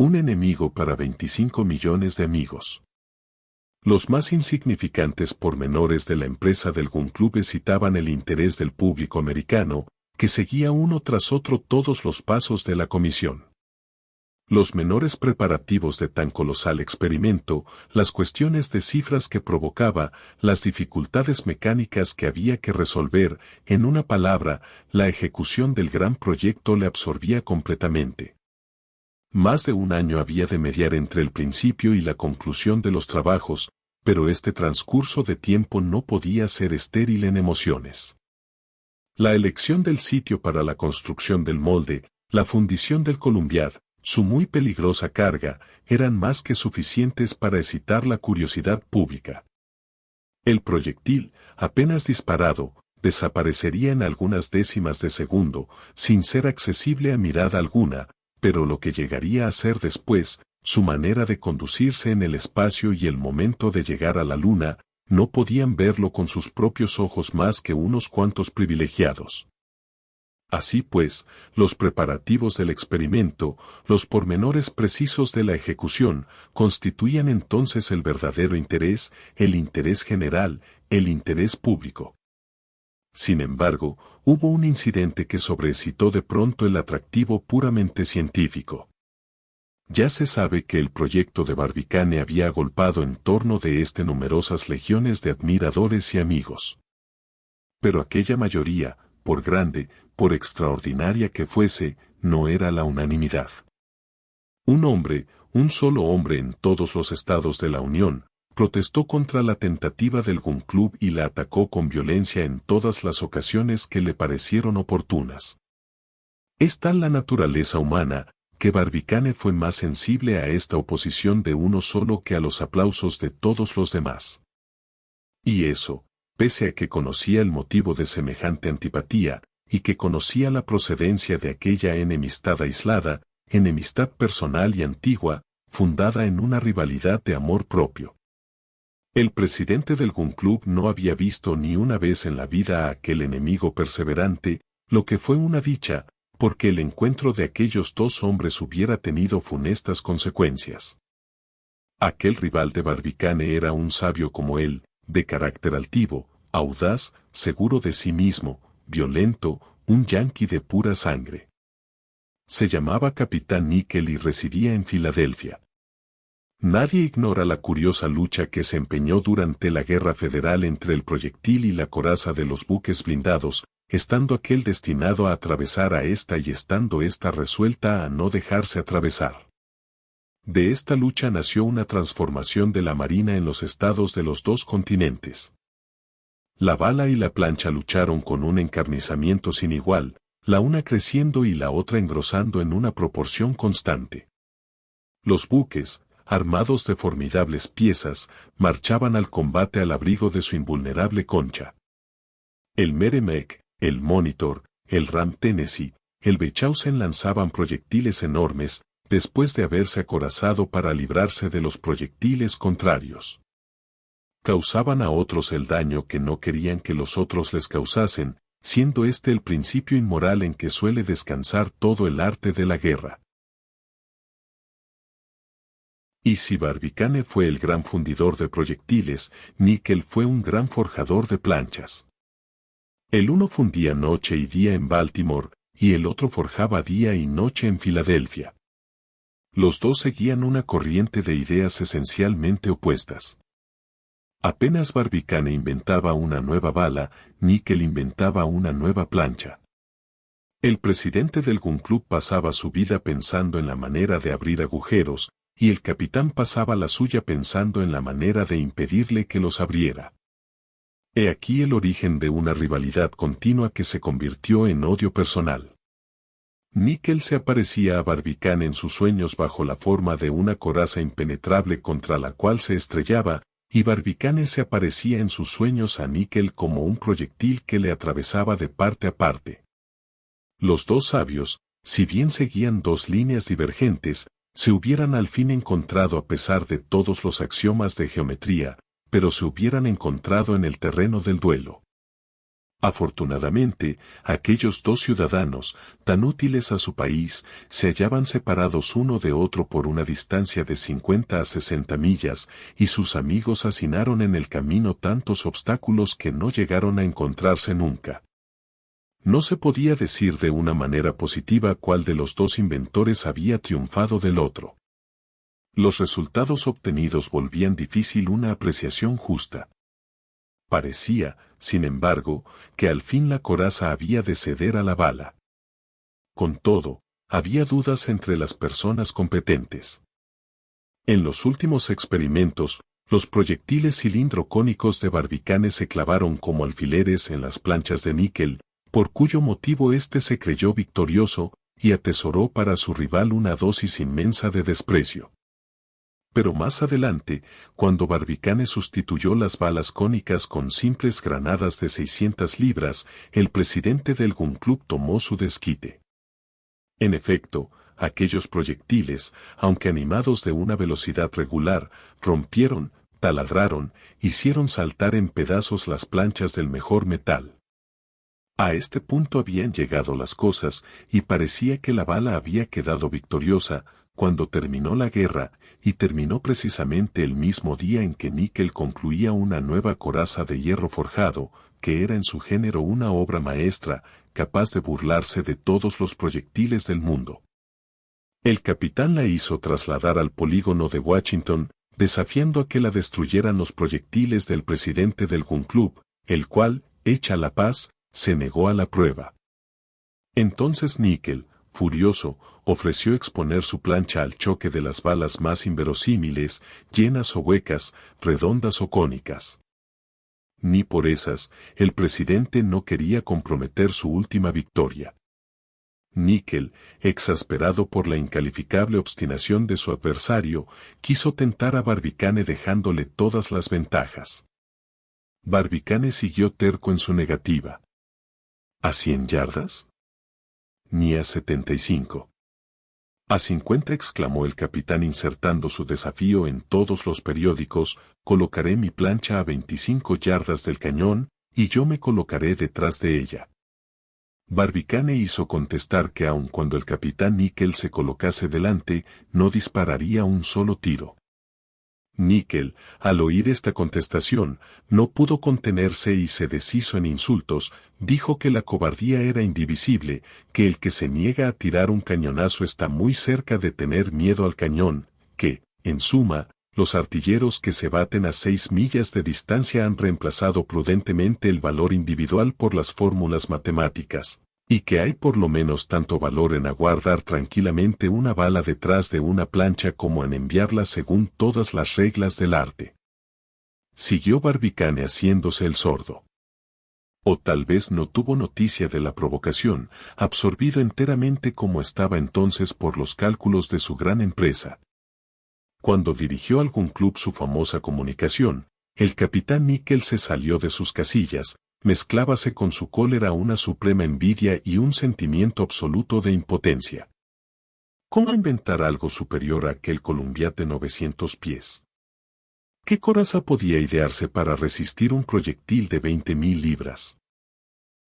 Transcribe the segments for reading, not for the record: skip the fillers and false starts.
Un enemigo para 25 millones de amigos. Los más insignificantes pormenores de la empresa del Gun Club excitaban el interés del público americano, que seguía uno tras otro todos los pasos de la comisión. Los menores preparativos de tan colosal experimento, las cuestiones de cifras que provocaba, las dificultades mecánicas que había que resolver, en una palabra, la ejecución del gran proyecto le absorbía completamente. Más de un año había de mediar entre el principio y la conclusión de los trabajos, pero este transcurso de tiempo no podía ser estéril en emociones. La elección del sitio para la construcción del molde, la fundición del columbiad, su muy peligrosa carga, eran más que suficientes para excitar la curiosidad pública. El proyectil, apenas disparado, desaparecería en algunas décimas de segundo, sin ser accesible a mirada alguna, pero lo que llegaría a ser después, su manera de conducirse en el espacio y el momento de llegar a la luna, no podían verlo con sus propios ojos más que unos cuantos privilegiados. Así pues, los preparativos del experimento, los pormenores precisos de la ejecución, constituían entonces el verdadero interés, el interés general, el interés público. Sin embargo, hubo un incidente que sobreexcitó de pronto el atractivo puramente científico. Ya se sabe que el proyecto de Barbicane había agolpado en torno de este numerosas legiones de admiradores y amigos. Pero aquella mayoría, por grande, por extraordinaria que fuese, no era la unanimidad. Un solo hombre en todos los estados de la Unión, protestó contra la tentativa del Gun Club y la atacó con violencia en todas las ocasiones que le parecieron oportunas. Es tal la naturaleza humana, que Barbicane fue más sensible a esta oposición de uno solo que a los aplausos de todos los demás. Y eso, pese a que conocía el motivo de semejante antipatía, y que conocía la procedencia de aquella enemistad aislada, enemistad personal y antigua, fundada en una rivalidad de amor propio. El presidente del Gun Club no había visto ni una vez en la vida a aquel enemigo perseverante, lo que fue una dicha, porque el encuentro de aquellos dos hombres hubiera tenido funestas consecuencias. Aquel rival de Barbicane era un sabio como él, de carácter altivo, audaz, seguro de sí mismo, violento, un yanqui de pura sangre. Se llamaba Capitán Níquel y residía en Filadelfia. Nadie ignora la curiosa lucha que se empeñó durante la Guerra Federal entre el proyectil y la coraza de los buques blindados, estando aquel destinado a atravesar a esta y estando esta resuelta a no dejarse atravesar. De esta lucha nació una transformación de la Marina en los estados de los dos continentes. La bala y la plancha lucharon con un encarnizamiento sin igual, la una creciendo y la otra engrosando en una proporción constante. Los buques, armados de formidables piezas, marchaban al combate al abrigo de su invulnerable concha. El Merrimack, el Monitor, el Ram Tennessee, el Bechausen lanzaban proyectiles enormes, después de haberse acorazado para librarse de los proyectiles contrarios. Causaban a otros el daño que no querían que los otros les causasen, siendo este el principio inmoral en que suele descansar todo el arte de la guerra. Y si Barbicane fue el gran fundidor de proyectiles, Níquel fue un gran forjador de planchas. El uno fundía noche y día en Baltimore, y el otro forjaba día y noche en Filadelfia. Los dos seguían una corriente de ideas esencialmente opuestas. Apenas Barbicane inventaba una nueva bala, Níquel inventaba una nueva plancha. El presidente del Gun Club pasaba su vida pensando en la manera de abrir agujeros, y el capitán pasaba la suya pensando en la manera de impedirle que los abriera. He aquí el origen de una rivalidad continua que se convirtió en odio personal. Níquel se aparecía a Barbicane en sus sueños bajo la forma de una coraza impenetrable contra la cual se estrellaba, y Barbicane se aparecía en sus sueños a Níquel como un proyectil que le atravesaba de parte a parte. Los dos sabios, si bien seguían dos líneas divergentes, se hubieran al fin encontrado a pesar de todos los axiomas de geometría, pero se hubieran encontrado en el terreno del duelo. Afortunadamente, aquellos dos ciudadanos, tan útiles a su país, se hallaban separados uno de otro por una distancia de 50 a 60 millas, y sus amigos hacinaron en el camino tantos obstáculos que no llegaron a encontrarse nunca. No se podía decir de una manera positiva cuál de los dos inventores había triunfado del otro. Los resultados obtenidos volvían difícil una apreciación justa. Parecía, sin embargo, que al fin la coraza había de ceder a la bala. Con todo, había dudas entre las personas competentes. En los últimos experimentos, los proyectiles cilindro-cónicos de Barbicane se clavaron como alfileres en las planchas de níquel, por cuyo motivo éste se creyó victorioso y atesoró para su rival una dosis inmensa de desprecio. Pero más adelante, cuando Barbicane sustituyó las balas cónicas con simples granadas de 600 libras, el presidente del Gun Club tomó su desquite. En efecto, aquellos proyectiles, aunque animados de una velocidad regular, rompieron, taladraron, hicieron saltar en pedazos las planchas del mejor metal. A este punto habían llegado las cosas, y parecía que la bala había quedado victoriosa, cuando terminó la guerra, y terminó precisamente el mismo día en que níquel concluía una nueva coraza de hierro forjado, que era en su género una obra maestra, capaz de burlarse de todos los proyectiles del mundo. El capitán la hizo trasladar al polígono de Washington, desafiando a que la destruyeran los proyectiles del presidente del Gun Club, el cual, hecha la paz, se negó a la prueba. Entonces níquel, furioso, ofreció exponer su plancha al choque de las balas más inverosímiles, llenas o huecas, redondas o cónicas. Ni por esas, el presidente no quería comprometer su última victoria. Níquel, exasperado por la incalificable obstinación de su adversario, quiso tentar a Barbicane dejándole todas las ventajas. Barbicane siguió terco en su negativa. ¿A 100 yardas? Ni a 75. A 50, exclamó el capitán insertando su desafío en todos los periódicos, colocaré mi plancha a 25 yardas del cañón, y yo me colocaré detrás de ella. Barbicane hizo contestar que aun cuando el capitán Níquel se colocase delante, no dispararía un solo tiro. Níquel, al oír esta contestación, no pudo contenerse y se deshizo en insultos, dijo que la cobardía era indivisible, que el que se niega a tirar un cañonazo está muy cerca de tener miedo al cañón, que, en suma, los artilleros que se baten a 6 millas de distancia han reemplazado prudentemente el valor individual por las fórmulas matemáticas, y que hay por lo menos tanto valor en aguardar tranquilamente una bala detrás de una plancha como en enviarla según todas las reglas del arte. Siguió Barbicane haciéndose el sordo. O tal vez no tuvo noticia de la provocación, absorbido enteramente como estaba entonces por los cálculos de su gran empresa. Cuando dirigió al Gun Club su famosa comunicación, el capitán Níquel se salió de sus casillas, mezclábase con su cólera una suprema envidia y un sentimiento absoluto de impotencia. ¿Cómo inventar algo superior a aquel Columbiad de 900 pies? ¿Qué coraza podía idearse para resistir un proyectil de 20.000 libras?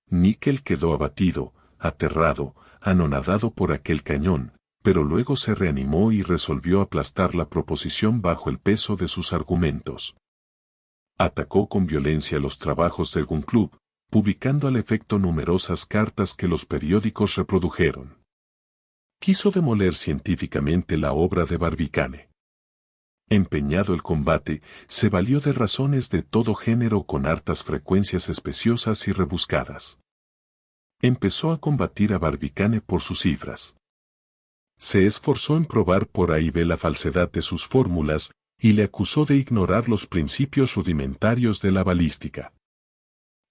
Níquel quedó abatido, aterrado, anonadado por aquel cañón, pero luego se reanimó y resolvió aplastar la proposición bajo el peso de sus argumentos. Atacó con violencia los trabajos del Gun Club, publicando al efecto numerosas cartas que los periódicos reprodujeron. Quiso demoler científicamente la obra de Barbicane. Empeñado el combate, se valió de razones de todo género con hartas frecuencias especiosas y rebuscadas. Empezó a combatir a Barbicane por sus cifras. Se esforzó en probar por A y B la falsedad de sus fórmulas, y le acusó de ignorar los principios rudimentarios de la balística.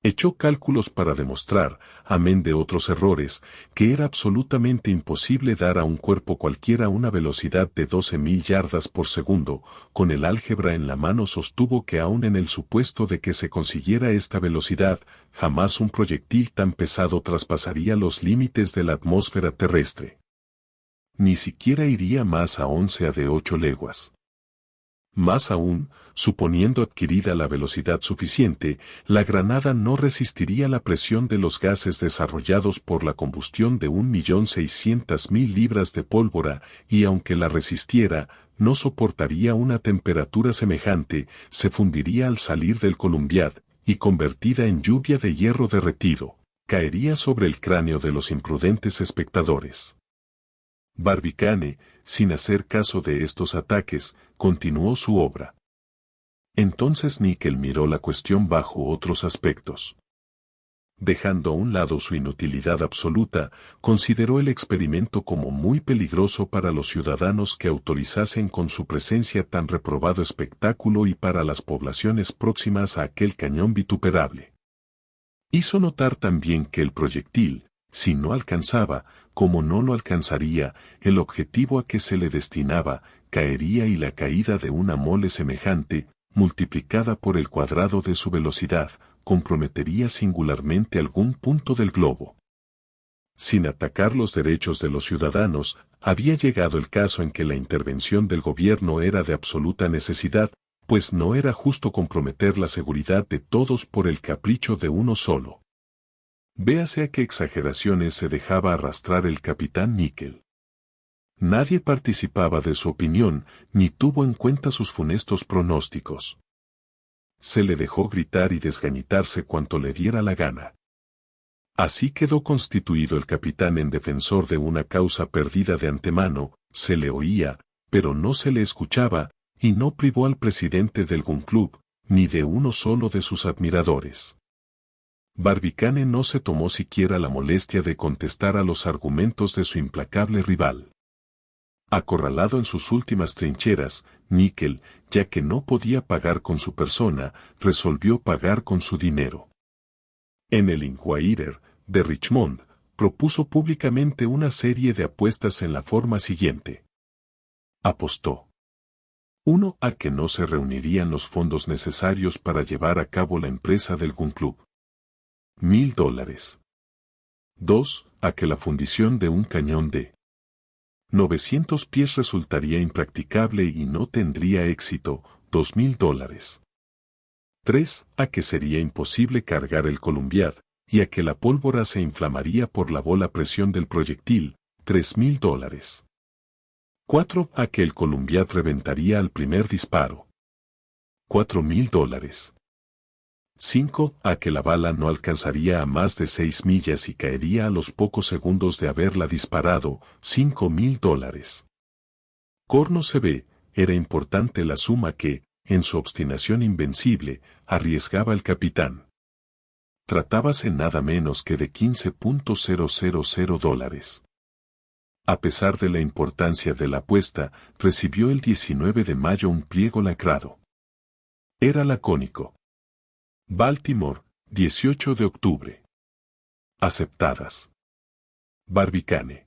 Echó cálculos para demostrar, amén de otros errores, que era absolutamente imposible dar a un cuerpo cualquiera una velocidad de 12.000 yardas por segundo. Con el álgebra en la mano sostuvo que aun en el supuesto de que se consiguiera esta velocidad, jamás un proyectil tan pesado traspasaría los límites de la atmósfera terrestre. Ni siquiera iría más a 11 a de 8 leguas. Más aún, suponiendo adquirida la velocidad suficiente, la granada no resistiría la presión de los gases desarrollados por la combustión de 1.600.000 libras de pólvora, y aunque la resistiera, no soportaría una temperatura semejante, se fundiría al salir del Columbiad, y convertida en lluvia de hierro derretido, caería sobre el cráneo de los imprudentes espectadores. Barbicane, sin hacer caso de estos ataques, continuó su obra. Entonces Nickel miró la cuestión bajo otros aspectos. Dejando a un lado su inutilidad absoluta, consideró el experimento como muy peligroso para los ciudadanos que autorizasen con su presencia tan reprobado espectáculo y para las poblaciones próximas a aquel cañón vituperable. Hizo notar también que el proyectil, si no alcanzaba, como no lo alcanzaría, el objetivo a que se le destinaba, caería y la caída de una mole semejante, multiplicada por el cuadrado de su velocidad, comprometería singularmente algún punto del globo. Sin atacar los derechos de los ciudadanos, había llegado el caso en que la intervención del gobierno era de absoluta necesidad, pues no era justo comprometer la seguridad de todos por el capricho de uno solo. Véase a qué exageraciones se dejaba arrastrar el capitán Nickel. Nadie participaba de su opinión, ni tuvo en cuenta sus funestos pronósticos. Se le dejó gritar y desgañitarse cuanto le diera la gana. Así quedó constituido el capitán en defensor de una causa perdida de antemano, se le oía, pero no se le escuchaba, y no privó al presidente del Gun Club, ni de uno solo de sus admiradores. Barbicane no se tomó siquiera la molestia de contestar a los argumentos de su implacable rival. Acorralado en sus últimas trincheras, Nickel, ya que no podía pagar con su persona, resolvió pagar con su dinero. En el Inquirer, de Richmond, propuso públicamente una serie de apuestas en la forma siguiente. Apostó. 1. A que no se reunirían los fondos necesarios para llevar a cabo la empresa del Gun Club. $1.000. 2. A que la fundición de un cañón de 900 pies resultaría impracticable y no tendría éxito, $2.000. 3. A que sería imposible cargar el Columbiad, y a que la pólvora se inflamaría por la bola presión del proyectil, $3.000. 4. A que el Columbiad reventaría al primer disparo. $4.000. 5. A que la bala no alcanzaría a más de 6 millas y caería a los pocos segundos de haberla disparado, $5.000. Corno se ve, era importante la suma que, en su obstinación invencible, arriesgaba el capitán. Tratábase nada menos que de $15.000. A pesar de la importancia de la apuesta, recibió el 19 de mayo un pliego lacrado. Era lacónico. Baltimore, 18 de octubre. Aceptadas. Barbicane.